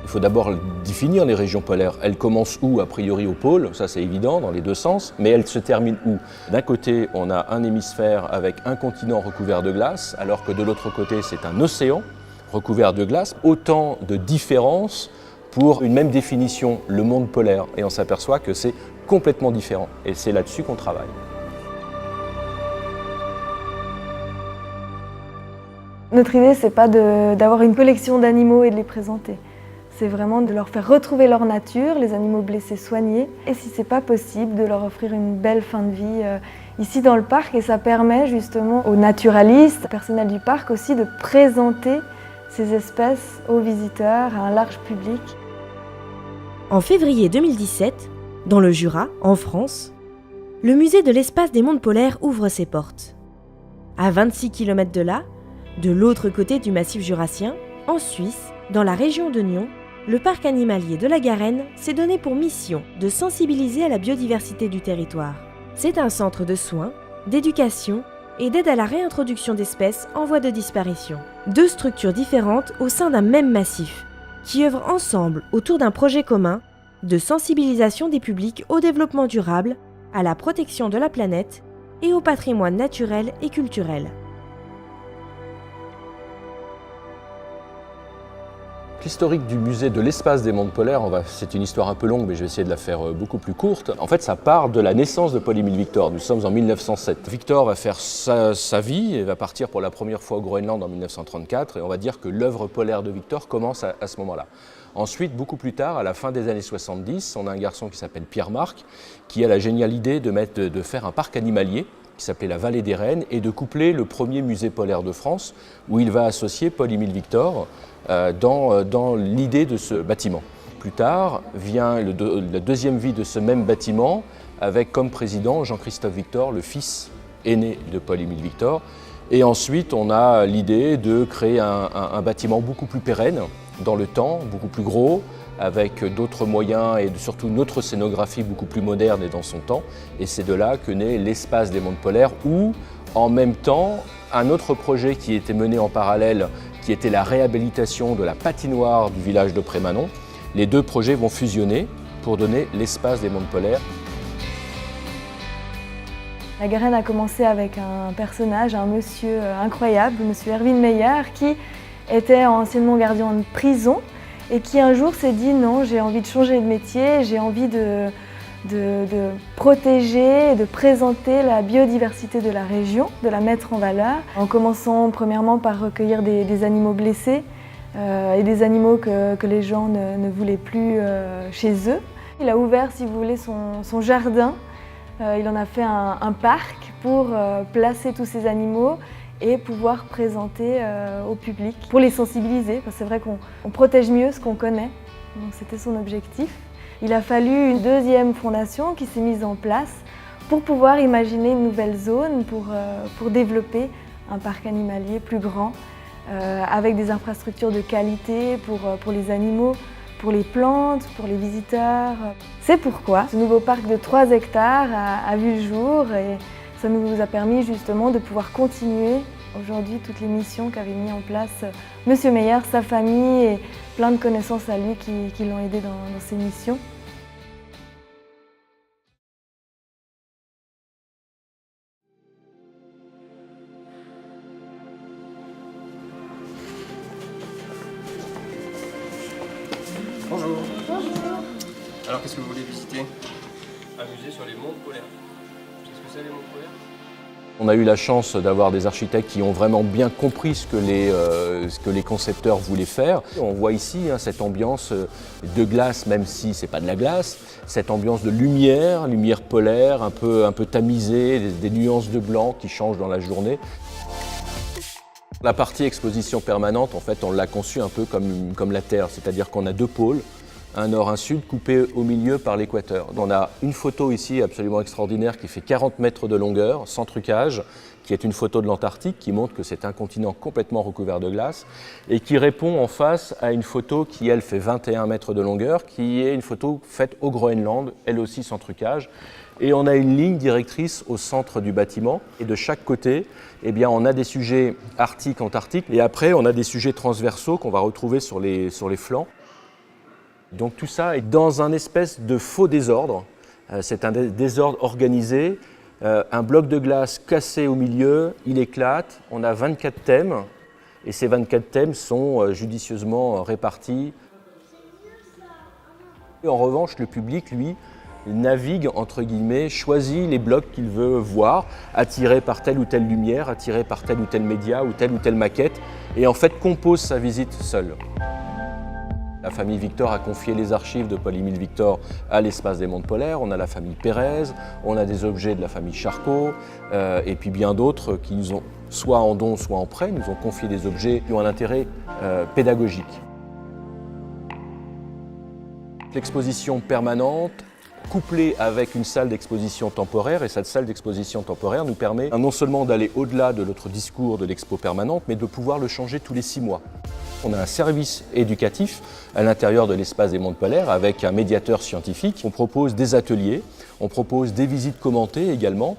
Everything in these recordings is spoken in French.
Il faut d'abord définir les régions polaires. Elles commencent où? A priori au pôle, ça c'est évident, dans les deux sens, mais elles se terminent où? D'un côté, on a un hémisphère avec un continent recouvert de glace, alors que de l'autre côté, c'est un océan recouvert de glace. Autant de différences pour une même définition, le monde polaire. Et on s'aperçoit que c'est complètement différent. Et c'est là-dessus qu'on travaille. Notre idée, c'est pas d'avoir une collection d'animaux et de les présenter. C'est vraiment de leur faire retrouver leur nature, les animaux blessés soignés, et si c'est pas possible, de leur offrir une belle fin de vie ici dans le parc. Et ça permet justement aux naturalistes, au personnel du parc aussi, de présenter ces espèces aux visiteurs, à un large public. En février 2017, dans le Jura, en France, le musée de l'espace des mondes polaires ouvre ses portes. À 26 km de là, de l'autre côté du massif jurassien, en Suisse, dans la région de Nyon, le parc animalier de la Garenne s'est donné pour mission de sensibiliser à la biodiversité du territoire. C'est un centre de soins, d'éducation et d'aide à la réintroduction d'espèces en voie de disparition. Deux structures différentes au sein d'un même massif, qui œuvrent ensemble autour d'un projet commun de sensibilisation des publics au développement durable, à la protection de la planète et au patrimoine naturel et culturel. L'historique du musée de l'espace des mondes polaires, c'est une histoire un peu longue, mais je vais essayer de la faire beaucoup plus courte. En fait, ça part de la naissance de Paul-Émile Victor. Nous sommes en 1907. Victor va faire sa vie et va partir pour la première fois au Groenland en 1934. Et on va dire que l'œuvre polaire de Victor commence à ce moment-là. Ensuite, beaucoup plus tard, à la fin des années 70, on a un garçon qui s'appelle Pierre Marc, qui a la géniale idée de faire un parc animalier qui s'appelait la Vallée des Rennes, et de coupler le premier musée polaire de France, où il va associer Paul-Émile Victor dans l'idée de ce bâtiment. Plus tard vient la deuxième vie de ce même bâtiment, avec comme président Jean-Christophe Victor, le fils aîné de Paul-Émile Victor. Et ensuite, on a l'idée de créer un bâtiment beaucoup plus pérenne dans le temps, beaucoup plus gros, avec d'autres moyens et surtout une autre scénographie beaucoup plus moderne et dans son temps. Et c'est de là que naît l'espace des mondes polaires, où, en même temps, un autre projet qui était mené en parallèle, qui était la réhabilitation de la patinoire du village de Prémanon. Les deux projets vont fusionner pour donner l'espace des mondes polaires. La Garenne a commencé avec un personnage, un monsieur incroyable, monsieur Erwin Meyer, qui était anciennement gardien de prison et qui un jour s'est dit non, j'ai envie de changer de métier, j'ai envie de protéger et de présenter la biodiversité de la région, de la mettre en valeur, en commençant premièrement par recueillir des animaux blessés et des animaux que les gens ne voulaient plus chez eux. Il a ouvert, si vous voulez, son jardin. Il en a fait un parc pour placer tous ces animaux et pouvoir présenter au public, pour les sensibiliser. C'est vrai qu'on protège mieux ce qu'on connaît, donc c'était son objectif. Il a fallu une deuxième fondation qui s'est mise en place pour pouvoir imaginer une nouvelle zone, pour développer un parc animalier plus grand, avec des infrastructures de qualité pour les animaux, pour les plantes, pour les visiteurs. C'est pourquoi ce nouveau parc de 3 hectares a vu le jour et ça nous a permis justement de pouvoir continuer aujourd'hui toutes les missions qu'avait mis en place Monsieur Meyer, sa famille et plein de connaissances à lui qui l'ont aidé dans ses missions. Bonjour. Bonjour. Alors qu'est-ce que vous voulez visiter? Un musée sur les mondes polaires. Qu'est-ce que c'est les mondes polaires? On a eu la chance d'avoir des architectes qui ont vraiment bien compris ce que les concepteurs voulaient faire. On voit ici cette ambiance de glace, même si ce n'est pas de la glace, cette ambiance de lumière polaire, un peu tamisée, des nuances de blanc qui changent dans la journée. La partie exposition permanente, en fait, on l'a conçue un peu comme la Terre, c'est-à-dire qu'on a 2 pôles, un nord, un sud, coupés au milieu par l'équateur. On a une photo ici absolument extraordinaire qui fait 40 mètres de longueur, sans trucage, qui est une photo de l'Antarctique, qui montre que c'est un continent complètement recouvert de glace, et qui répond en face à une photo qui, elle, fait 21 mètres de longueur, qui est une photo faite au Groenland, elle aussi sans trucage. Et on a une ligne directrice au centre du bâtiment, et de chaque côté, eh bien, on a des sujets arctiques, antarctiques, et après on a des sujets transversaux qu'on va retrouver sur les flancs. Donc tout ça est dans un espèce de faux désordre. C'est un désordre organisé. Un bloc de glace cassé au milieu, il éclate. On a 24 thèmes et ces 24 thèmes sont judicieusement répartis. Et en revanche, le public, lui, navigue, entre guillemets, choisit les blocs qu'il veut voir, attiré par telle ou telle lumière, attiré par tel ou tel média ou telle maquette, et en fait compose sa visite seul. La famille Victor a confié les archives de Paul-Émile Victor à l'Espace des Mondes Polaires. On a la famille Pérez, on a des objets de la famille Charcot, et puis bien d'autres qui nous ont, soit en don, soit en prêt, nous ont confié des objets qui ont un intérêt pédagogique. L'exposition permanente, couplée avec une salle d'exposition temporaire, et cette salle d'exposition temporaire nous permet non seulement d'aller au-delà de notre discours de l'expo permanente, mais de pouvoir le changer tous les 6 mois. On a un service éducatif à l'intérieur de l'Espace des Mondes Polaires avec un médiateur scientifique. On propose des ateliers, on propose des visites commentées également,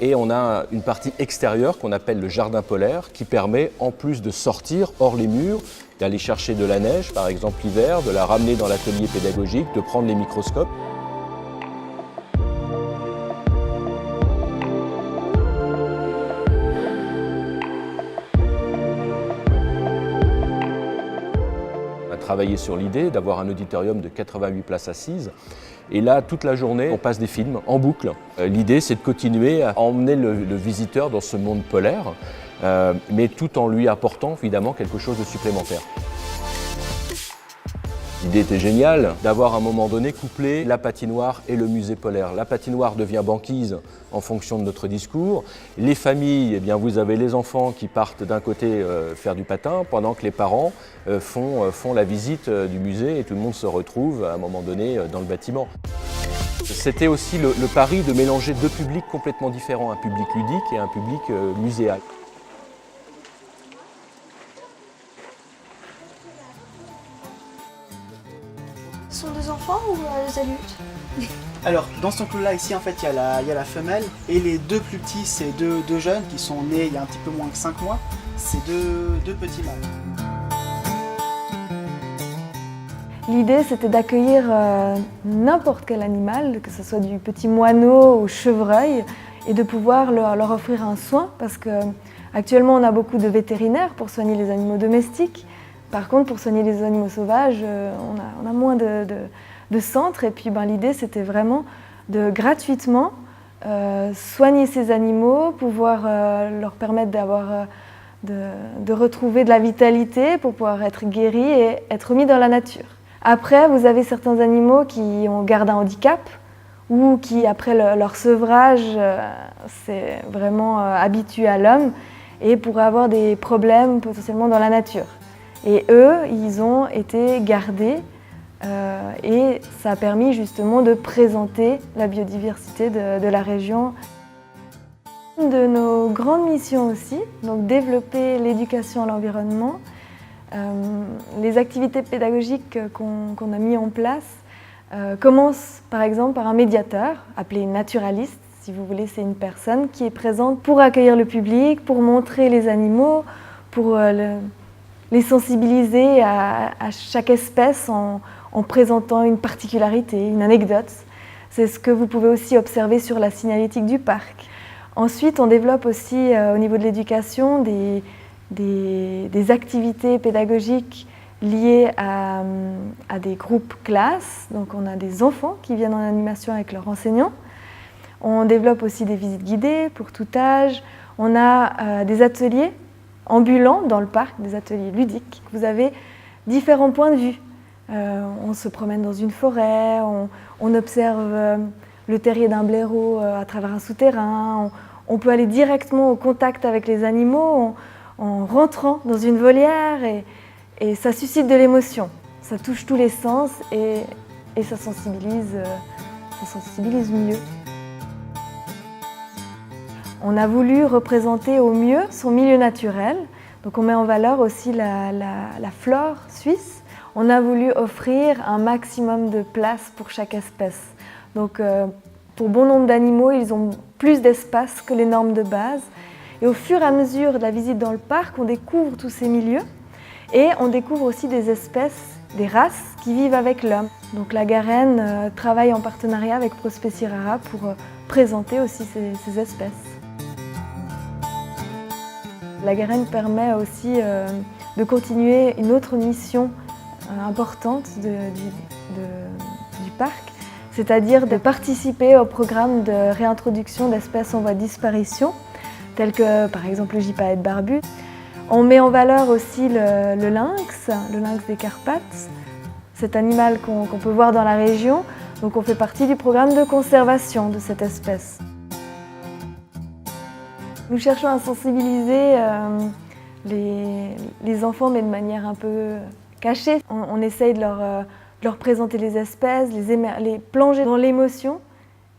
et on a une partie extérieure qu'on appelle le jardin polaire qui permet, en plus de sortir hors les murs, d'aller chercher de la neige, par exemple l'hiver, de la ramener dans l'atelier pédagogique, de prendre les microscopes. Travailler sur l'idée d'avoir un auditorium de 88 places assises. Et là, toute la journée, on passe des films en boucle. L'idée, c'est de continuer à emmener le visiteur dans ce monde polaire, mais tout en lui apportant évidemment quelque chose de supplémentaire. L'idée était géniale d'avoir à un moment donné couplé la patinoire et le musée polaire. La patinoire devient banquise en fonction de notre discours. Les familles, eh bien, vous avez les enfants qui partent d'un côté faire du patin pendant que les parents font la visite du musée et tout le monde se retrouve à un moment donné dans le bâtiment. C'était aussi le pari de mélanger 2 publics complètement différents, un public ludique et un public muséal. Ce sont des enfants ou des adultes? Alors, dans ce enclos-là, ici, en fait, il y a la femelle, et les 2 plus petits, c'est deux jeunes qui sont nés il y a un petit peu moins que 5 mois. C'est deux petits mâles. L'idée, c'était d'accueillir n'importe quel animal, que ce soit du petit moineau au chevreuil, et de pouvoir leur offrir un soin, parce qu'actuellement, on a beaucoup de vétérinaires pour soigner les animaux domestiques. Par contre, pour soigner les animaux sauvages, on a moins de centres. Et puis l'idée, c'était vraiment de gratuitement soigner ces animaux, pouvoir leur permettre de retrouver de la vitalité pour pouvoir être guéris et être mis dans la nature. Après, vous avez certains animaux qui gardent un handicap ou qui, après leur sevrage, c'est vraiment habitué à l'homme et pourraient avoir des problèmes potentiellement dans la nature. Et eux, ils ont été gardés et ça a permis justement de présenter la biodiversité de la région. Une de nos grandes missions aussi, donc développer l'éducation à l'environnement. Les activités pédagogiques qu'on a mis en place commencent par exemple par un médiateur appelé naturaliste. Si vous voulez, c'est une personne qui est présente pour accueillir le public, pour montrer les animaux, pour les sensibiliser à chaque espèce en présentant une particularité, une anecdote. C'est ce que vous pouvez aussi observer sur la signalétique du parc. Ensuite, on développe aussi au niveau de l'éducation des activités pédagogiques liées à des groupes classes. Donc on a des enfants qui viennent en animation avec leurs enseignants. On développe aussi des visites guidées pour tout âge. On a des ateliers ambulants dans le parc, des ateliers ludiques. Vous avez différents points de vue. On se promène dans une forêt, on observe le terrier d'un blaireau à travers un souterrain. On peut aller directement au contact avec les animaux en rentrant dans une volière et ça suscite de l'émotion. Ça touche tous les sens et ça sensibilise mieux. On a voulu représenter au mieux son milieu naturel, donc on met en valeur aussi la flore suisse. On a voulu offrir un maximum de place pour chaque espèce. Donc pour bon nombre d'animaux, ils ont plus d'espace que les normes de base. Et au fur et à mesure de la visite dans le parc, on découvre tous ces milieux et on découvre aussi des espèces des races qui vivent avec l'homme. Donc la Garenne travaille en partenariat avec Prospecie Rara pour présenter aussi ces espèces. La Garenne permet aussi de continuer une autre mission importante du parc, c'est-à-dire de participer au programme de réintroduction d'espèces en voie de disparition, telles que par exemple le gypaète barbu. On met en valeur aussi le lynx des Carpates, cet animal qu'on peut voir dans la région. Donc on fait partie du programme de conservation de cette espèce. Nous cherchons à sensibiliser les enfants, mais de manière un peu cachée. On essaye de leur présenter les espèces, les plonger dans l'émotion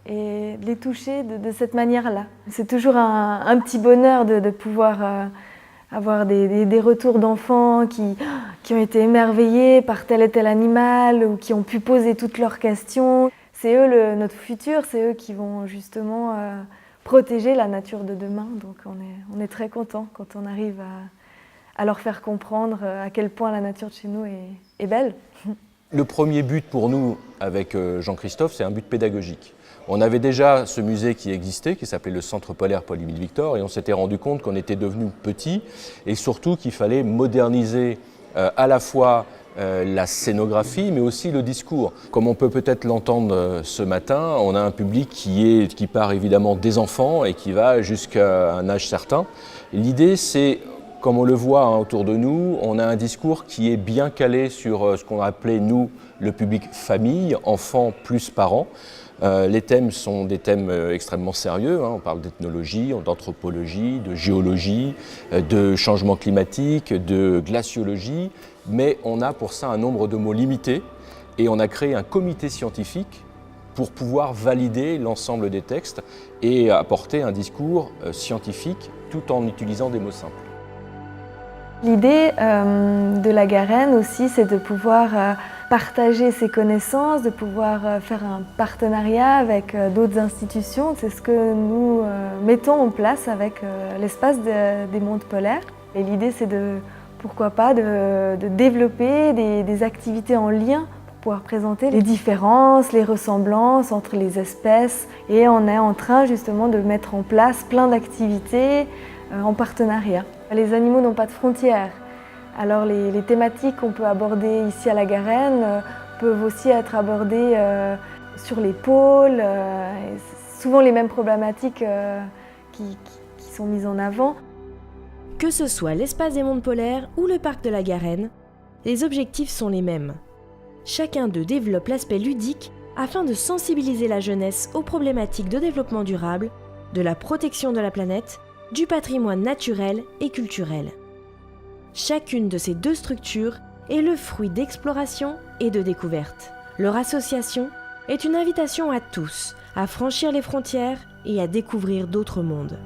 et de les toucher de cette manière-là. C'est toujours un petit bonheur de pouvoir avoir des retours d'enfants qui ont été émerveillés par tel et tel animal ou qui ont pu poser toutes leurs questions. C'est eux notre futur, c'est eux qui vont justement protéger la nature de demain. Donc on est très contents quand on arrive à leur faire comprendre à quel point la nature de chez nous est belle. Le premier but pour nous, avec Jean-Christophe, c'est un but pédagogique. On avait déjà ce musée qui existait, qui s'appelait le Centre polaire Paul-Émile Victor, et on s'était rendu compte qu'on était devenu petit et surtout qu'il fallait moderniser à la fois la scénographie, mais aussi le discours. Comme on peut peut-être l'entendre ce matin, on a un public qui part évidemment des enfants et qui va jusqu'à un âge certain. L'idée, c'est, comme on le voit autour de nous, on a un discours qui est bien calé sur ce qu'on a appelé, nous, le public famille, enfants plus parents. Les thèmes sont des thèmes extrêmement sérieux, on parle d'ethnologie, d'anthropologie, de géologie, de changement climatique, de glaciologie, mais on a pour ça un nombre de mots limité et on a créé un comité scientifique pour pouvoir valider l'ensemble des textes et apporter un discours scientifique tout en utilisant des mots simples. L'idée de la Garenne aussi, c'est de pouvoir partager ses connaissances, de pouvoir faire un partenariat avec d'autres institutions. C'est ce que nous mettons en place avec l'espace des mondes polaires. Et l'idée, c'est pourquoi pas, de développer des activités en lien pour pouvoir présenter les différences, les ressemblances entre les espèces. Et on est en train justement de mettre en place plein d'activités en partenariat. Les animaux n'ont pas de frontières. Alors les thématiques qu'on peut aborder ici à la Garenne peuvent aussi être abordées sur les pôles. Souvent les mêmes problématiques qui sont mises en avant. Que ce soit l'espace des mondes polaires ou le parc de la Garenne, les objectifs sont les mêmes. Chacun d'eux développe l'aspect ludique afin de sensibiliser la jeunesse aux problématiques de développement durable, de la protection de la planète, du patrimoine naturel et culturel. Chacune de ces deux structures est le fruit d'exploration et de découverte. Leur association est une invitation à tous à franchir les frontières et à découvrir d'autres mondes.